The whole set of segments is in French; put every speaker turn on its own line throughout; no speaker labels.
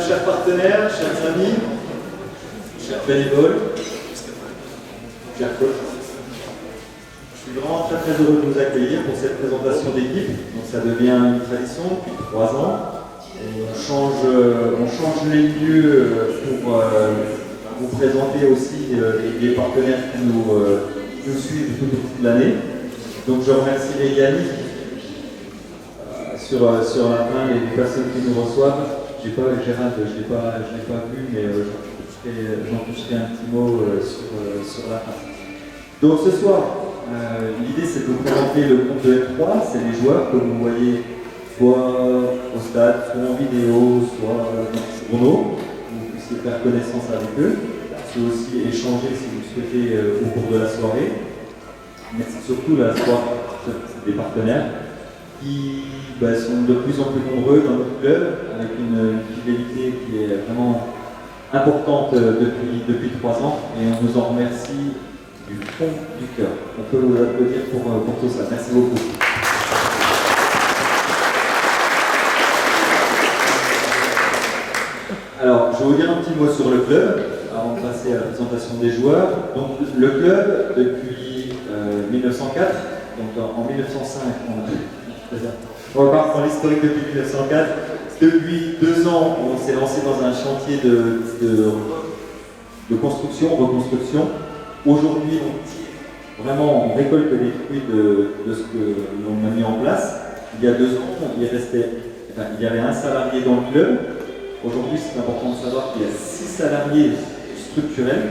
Chers partenaires, chers amis, chers bénévoles, chers coachs, je suis vraiment très heureux de vous accueillir pour cette présentation d'équipe. Donc ça devient une tradition depuis 3 ans. On change les lieux pour vous présenter aussi les partenaires qui nous suivent tout au long de l'année. Donc je remercierai Yannick sur la fin les personnes qui nous reçoivent. Gérald, je ne l'ai pas vu, mais j'en toucherai un petit mot sur la fin. Donc ce soir, l'idée c'est de vous présenter le groupe de F3, c'est les joueurs que vous voyez soit au stade, soit en vidéo, soit dans les journaux, vous puissiez faire connaissance avec eux, c'est aussi échanger si vous le souhaitez au cours de la soirée, mais c'est surtout la soirée des partenaires qui sont de plus en plus nombreux dans notre club, avec une fidélité qui est vraiment importante depuis 3 ans, et on vous en remercie du fond du cœur. On peut vous applaudir pour tout ça. Merci beaucoup. Alors, je vais vous dire un petit mot sur le club, avant de passer à la présentation des joueurs. Donc, le club, depuis 1904, donc en 1905, on repart pour l'historique depuis 1904. Depuis 2 ans, on s'est lancé dans un chantier de construction, reconstruction. Aujourd'hui, on récolte les fruits de ce que l'on a mis en place. Il y a 2 ans, il y avait 1 salarié dans le club. Aujourd'hui, c'est important de savoir qu'il y a 6 salariés structurels.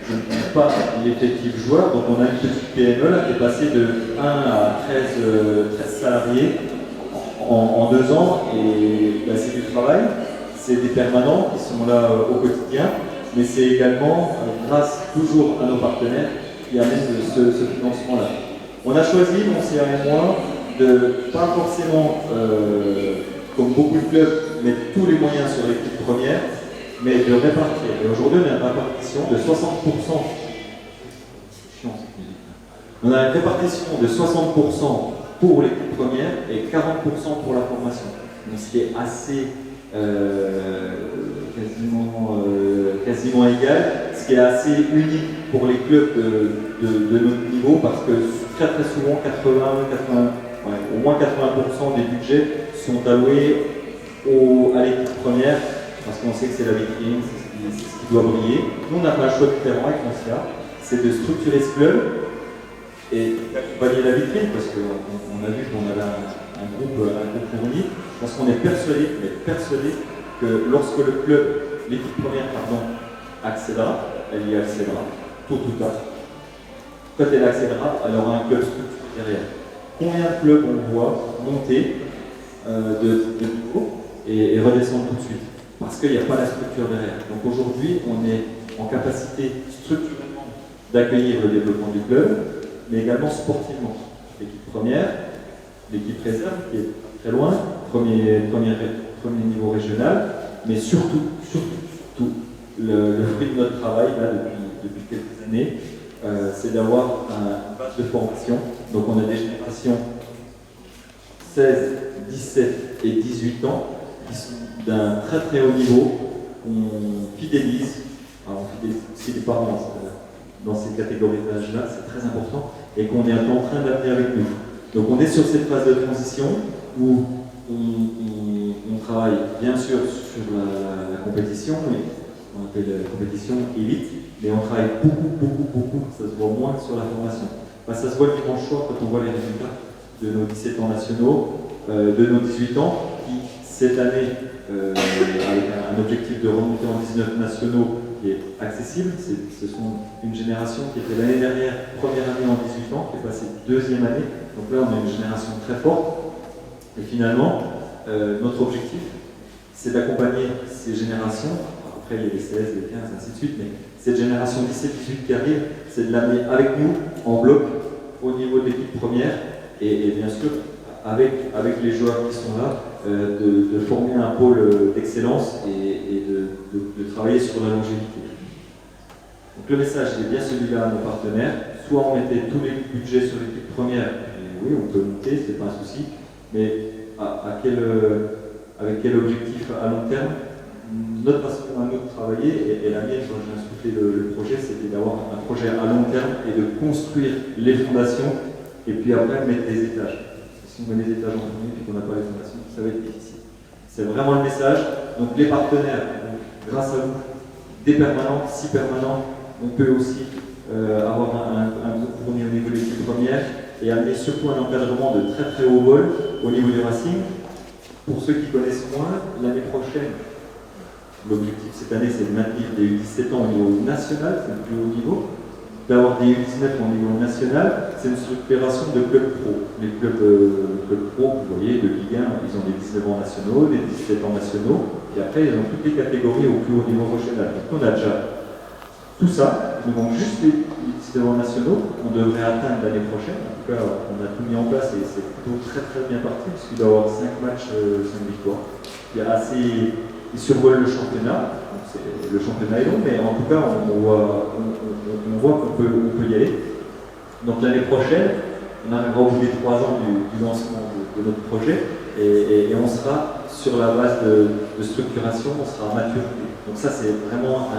Je ne compte pas l'effectif joueur. Donc on a une petite PME là, qui est passée de 1 à 13 salariés en 2 ans. Et c'est du travail, c'est des permanents qui sont là au quotidien, mais c'est également grâce toujours à nos partenaires qui amènent ce financement-là. On a choisi, mon CA et moi, de pas forcément, comme beaucoup de clubs, mettre tous les moyens sur l'équipe première, mais de répartir. Et aujourd'hui, on a une répartition de 60%. On a une répartition de 60% pour l'équipe première et 40% pour la formation. Donc, ce qui est assez quasiment égal, ce qui est assez unique pour les clubs de notre niveau, parce que très souvent, au moins 80% des budgets sont alloués à l'équipe première, parce qu'on sait que c'est la vitrine, c'est ce qui doit briller. Nous, on a fait un choix différent avec Monsia, c'est de structurer ce club et d'accompagner la vitrine, parce qu'on a vu qu'on avait un groupe fourni, parce qu'on est persuadé que lorsque l'équipe première accédera, elle y accédera, tôt ou tard. Quand elle accédera, elle aura un club structuré derrière. Combien de clubs on voit monter de niveau et redescendre tout de suite? Parce qu'il n'y a pas la structure derrière. Donc aujourd'hui, on est en capacité structurellement d'accueillir le développement du club, mais également sportivement. L'équipe première, l'équipe réserve qui est très loin, premier niveau régional, mais surtout, le fruit de notre travail là, depuis quelques années, c'est d'avoir un base de formation. Donc on a des générations 16, 17 et 18 ans qui sont d'un très haut niveau, qu'on fidélise. Alors on fidélise aussi les parents dans ces catégories d'âge-là, c'est très important, et qu'on est en train d'amener avec nous. Donc on est sur cette phase de transition où on travaille bien sûr sur la compétition, on appelle la compétition élite, mais on travaille beaucoup, ça se voit moins sur la formation. Ça se voit le dimanche soir quand on voit les résultats de nos 17 ans nationaux, de nos 18 ans, qui cette année, avec un objectif de remonter en 19 nationaux qui est accessible. Ce sont une génération qui était l'année dernière première année en 18 ans, qui est passée 2e année. Donc là, on a une génération très forte. Et finalement, notre objectif, c'est d'accompagner ces générations, après il y a les 16, les 15, ainsi de suite, mais cette génération 17-18 qui arrive, c'est de l'amener avec nous, en bloc, au niveau de l'équipe première, et bien sûr, avec les joueurs qui sont là, de former un pôle d'excellence et de travailler sur la longévité. Donc le message est bien celui-là à nos partenaires, soit on mettait tous les budgets sur l'équipe première, et oui, on peut monter, c'est pas un souci, mais avec quel objectif à long terme? Notre façon à nous de travailler, et la mienne quand j'ai insufflé le projet, c'était d'avoir un projet à long terme et de construire les fondations, et puis après mettre des étages. Si on met les étages en premier et qu'on n'a pas les fondations, ça va être difficile. C'est vraiment le message. Donc les partenaires, grâce à vous, des permanents, 6 permanents, on peut aussi avoir un groupe fourni au niveau de l'équipe première et amener surtout un encadrement de très très haut vol au niveau du Racing. Pour ceux qui connaissent moins, l'année prochaine, l'objectif cette année c'est de maintenir des U17 ans au niveau national, c'est le plus haut niveau. D'avoir des U19 au niveau national, c'est une structuration de clubs pro. Les clubs pro, vous voyez, de Ligue 1, ils ont des 19 ans nationaux, des 17 ans nationaux, et après ils ont toutes les catégories au plus haut niveau régional. Donc on a déjà tout ça, il nous manque juste les 19 ans nationaux, on devrait atteindre l'année prochaine. En tout cas, on a tout mis en place et c'est plutôt très très bien parti, puisqu'il doit y avoir 5 matchs, 5 victoires. Il survole le championnat. Le championnat est long, mais en tout cas, on voit qu'on peut y aller. Donc l'année prochaine, on arrivera au bout des 3 ans du lancement de notre projet, et on sera sur la base de structuration, on sera mature. Donc ça, c'est vraiment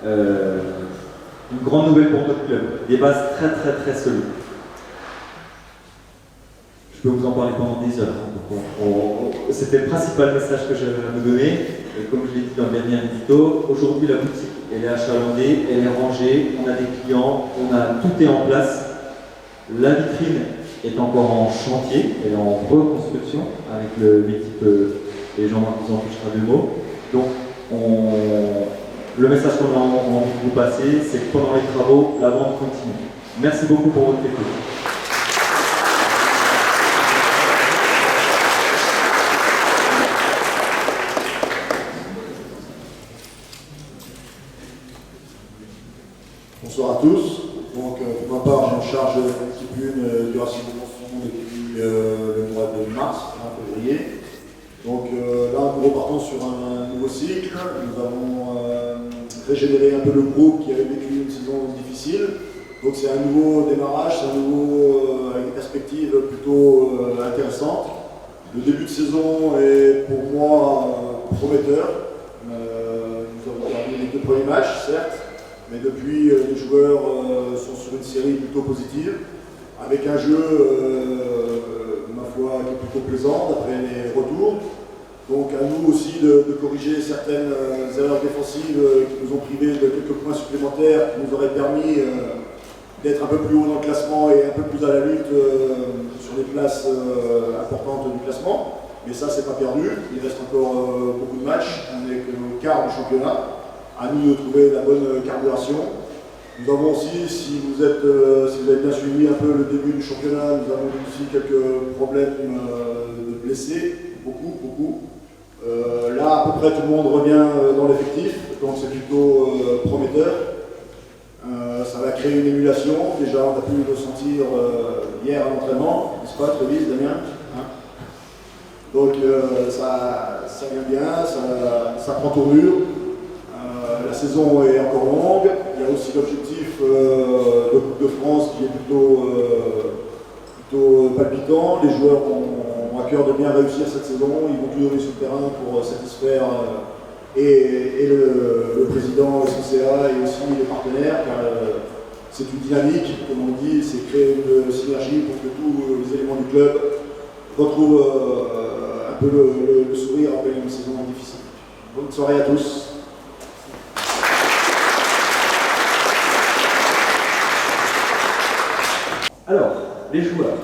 une grande nouvelle pour notre club. Des bases très très très solides. Je peux vous en parler pendant des heures. C'était le principal message que j'avais à vous donner. Et comme je l'ai dit dans le dernier édito, aujourd'hui la boutique elle est achalandée, elle est rangée, on a des clients, tout est en place. La vitrine est encore en chantier, elle est en reconstruction avec l'équipe et Jean-Marc vous en touchera 2 mots. Donc le message qu'on a envie de vous passer, c'est que pendant les travaux, la vente continue. Merci beaucoup pour votre écoute.
Bonsoir à tous. Donc, pour ma part, j'ai en charge l'équipe 1 du Racing de Monson depuis le mois de mars, février. Donc là, nous repartons sur un nouveau cycle. Nous avons régénéré un peu le groupe qui avait vécu une saison difficile. Donc c'est un nouveau démarrage, c'est un nouveau avec des perspectives plutôt intéressantes. Le début de saison est pour moi prometteur. Nous avons perdu les 2 premiers matchs, certes. Mais depuis, les joueurs sont sur une série plutôt positive, avec un jeu, ma foi, qui est plutôt plaisant d'après les retours. Donc à nous aussi de corriger certaines erreurs défensives qui nous ont privés de quelques points supplémentaires, qui nous auraient permis d'être un peu plus haut dans le classement et un peu plus à la lutte sur les places importantes du classement. Mais ça, c'est pas perdu. Il reste encore beaucoup de matchs. On est au quart du championnat. À nous de trouver la bonne carburation. Nous avons aussi, si vous avez bien suivi un peu le début du championnat, nous avons aussi quelques problèmes de blessés, beaucoup. Là, à peu près tout le monde revient dans l'effectif, donc c'est plutôt prometteur. Ça va créer une émulation. Déjà, on a pu le sentir hier à l'entraînement, n'est-ce pas, très vite, Damien, hein? Donc ça vient bien, ça prend tournure. La saison est encore longue. Il y a aussi l'objectif de Coupe de France qui est plutôt palpitant. Les joueurs ont à cœur de bien réussir cette saison. Ils vont tout donner sur le terrain pour satisfaire et le président, le CCA et aussi les partenaires, car c'est une dynamique, comme on dit, c'est créer une synergie pour que tous les éléments du club retrouvent un peu le sourire après une saison difficile. Bonne soirée à tous.
Alors, les joueurs.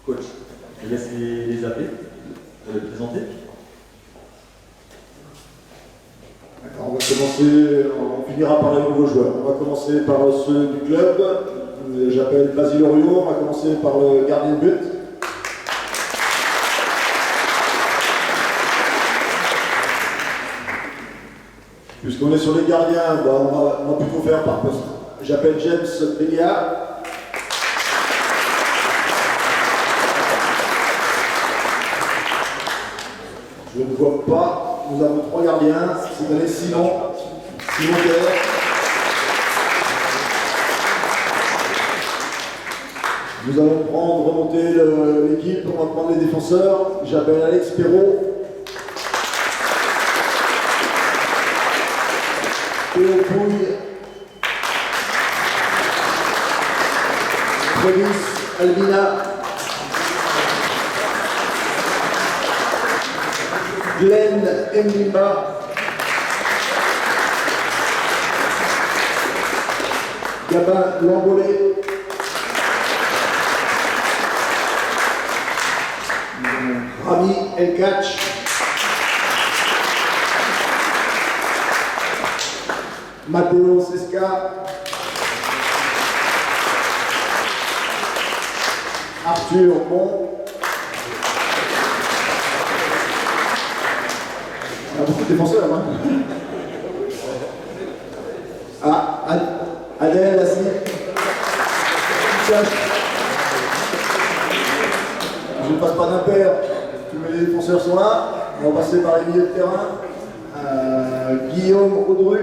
Coach, je laisse les appeler pour les présenter.
D'accord, on va commencer, on finira par les nouveaux joueurs. On va commencer par ceux du club. J'appelle Basile Oriot, on va commencer par le gardien de but. Puisqu'on est sur les gardiens, bah, on va plutôt faire par poste. J'appelle James Belia. Je ne vois pas. Nous avons 3 gardiens. Cette année, Simon Guerre. Nous allons remonter l'équipe. On va prendre les défenseurs. J'appelle Alex Perrault. Théo Pouille. Félix Albina. Glenn Mbimba. Gabin Lambolé. Rami Elkach. Matteo Sesca. Arthur Bon. Il y a beaucoup de défenseurs, hein. Ah, Adèle Assis. Je ne passe pas d'impair. Tous les défenseurs sont là. On va passer par les milieux de terrain. Guillaume Audru.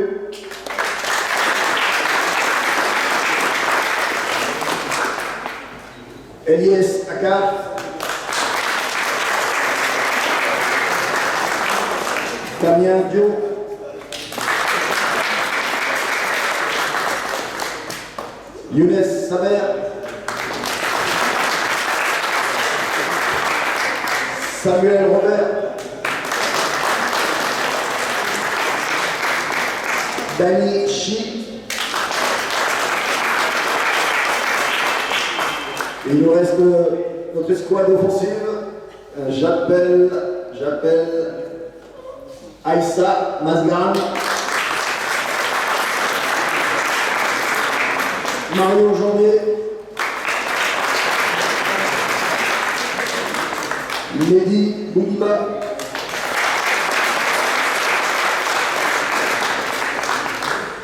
Elias Akar. Damien Dio. Younes Saber. Samuel Robert. Dani Chi. Il nous reste notre escouade offensive. J'appelle Aïssa Mazgan. Mario Janvier. Mehdi Boudiba.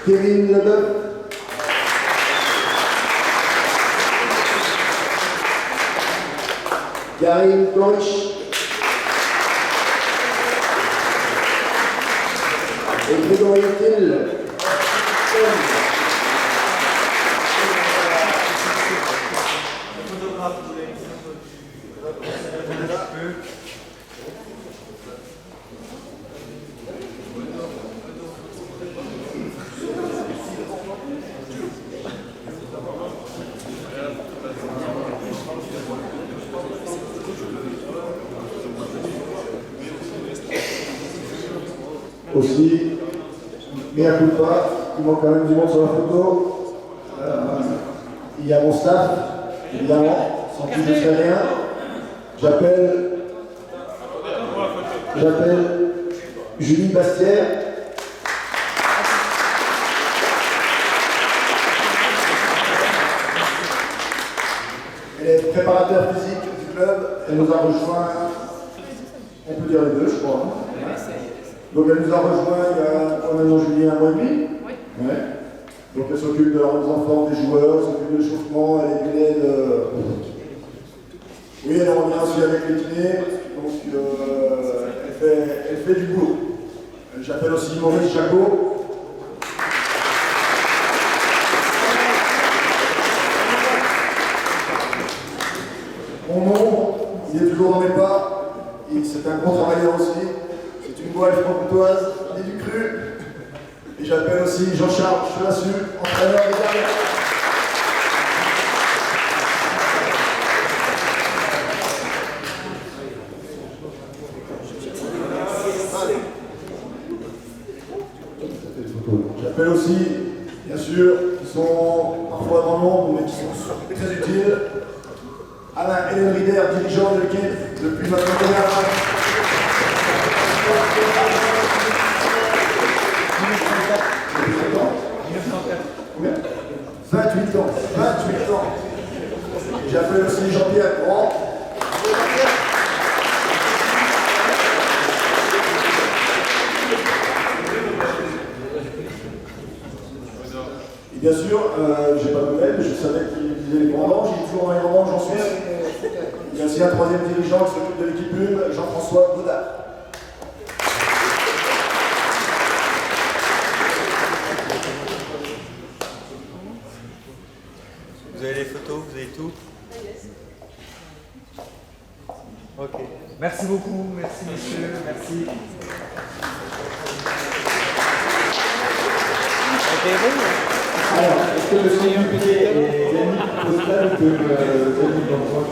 Kevin Leboeuf. Karim Torich. Et Grégory Thiel. Aussi, mea culpa, il manque quand même du monde sur la photo. Il y a mon staff, évidemment, sans qui je ne serais rien. J'appelle Julie Bastière. Elle est préparateur physique du club. Elle nous a rejoint, on peut dire les deux, je crois. Donc elle nous a rejoint il y a maintenant Julien un mois et demi. Oui. Ouais. Donc elle s'occupe de la remise en forme des joueurs, elle s'occupe de l'échauffement, elle est l'aide. Oui, elle revient aussi avec les kinés, donc elle fait du boulot. J'appelle aussi Maurice Jacot. Mon nom, il est toujours dans mes pas, c'est un bon travailleur aussi. C'est une voile franc-comtoise, il est du cru. Et j'appelle aussi Jean-Charles Chelassu, entraîneur des gardiens. J'appelle aussi, bien sûr, qui sont parfois dans l'ombre, mais qui sont très utiles. Alain Hélène Rider, dirigeant de l'équipe depuis maintenant dernière année. 28 ans. J'appelle aussi Jean-Pierre Grand. Bien sûr, j'ai pas de nouvelles, mais je savais qu'il disait les vendanges, il est toujours dans les vendanges en Suisse. Il y a aussi un troisième dirigeant qui s'occupe de l'équipe 1, Jean-François Baudard.
Vous avez les photos, vous avez tout? Ok. Merci beaucoup, merci messieurs, merci.
Alors, est-ce que le Seigneur Piquet et Yannick Postal peuvent venir dans le coin?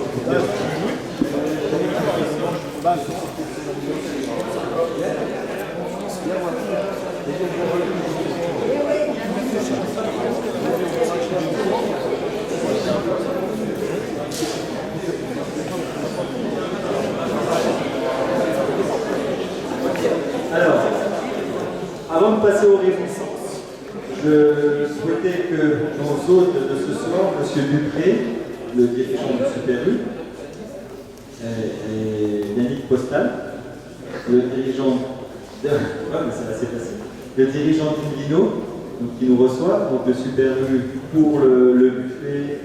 Alors, avant de passer aux réjouissances, je souhaitais que nos hôtes de ce soir, M. Dupré, le dirigeant du Super U, et Yannick Postal, le dirigeant de... ouais, mais c'est assez facile. Le dirigeant d'Invino, donc, qui nous reçoit, donc le Super U pour le buffet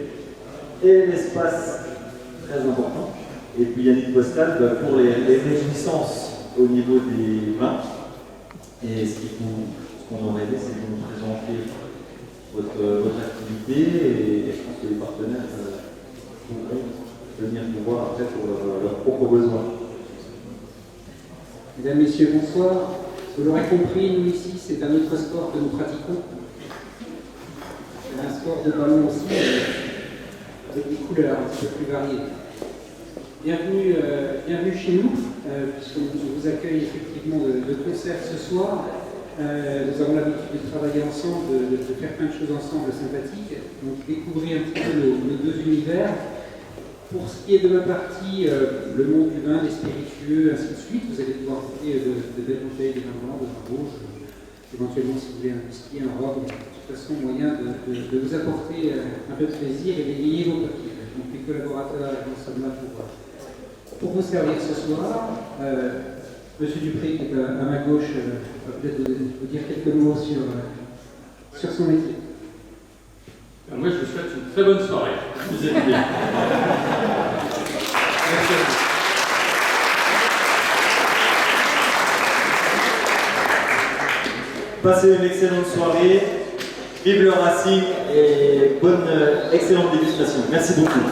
et l'espace très important. Et puis Yannick Postal pour les réjouissances au niveau des vins. Et ce qu'on aurait aimé, c'est de nous présenter votre activité et je pense que les partenaires pourront venir nous voir après pour leurs propres besoins.
Mesdames, Messieurs, bonsoir. Vous l'aurez compris, nous ici, c'est un autre sport que nous pratiquons. C'est un sport de ballon aussi, avec des couleurs un petit peu plus variées. Bienvenue chez nous, puisqu'on vous accueille effectivement de concert ce soir. Nous avons l'habitude de travailler ensemble, de faire plein de choses ensemble sympathiques. Donc découvrir un petit peu nos deux univers. Pour ce qui est de ma partie, le monde du vin, des spiritueux, ainsi de suite, vous allez pouvoir goûter de belles bouteilles, des vins blancs, de vins rouges, éventuellement si vous voulez un whisky, un rhum, de toute façon moyen de vous apporter un peu de plaisir et d'égayer vos papiers. Donc les collaborateurs sont là pour vous servir ce soir. Monsieur Dupré, qui est à ma gauche, va peut-être vous dire quelques mots sur son métier.
Moi, je vous souhaite une très bonne soirée. Vous êtes bien. Merci à vous.
Passez une excellente soirée, vive le Racing et bonne, excellente dégustation. Merci beaucoup.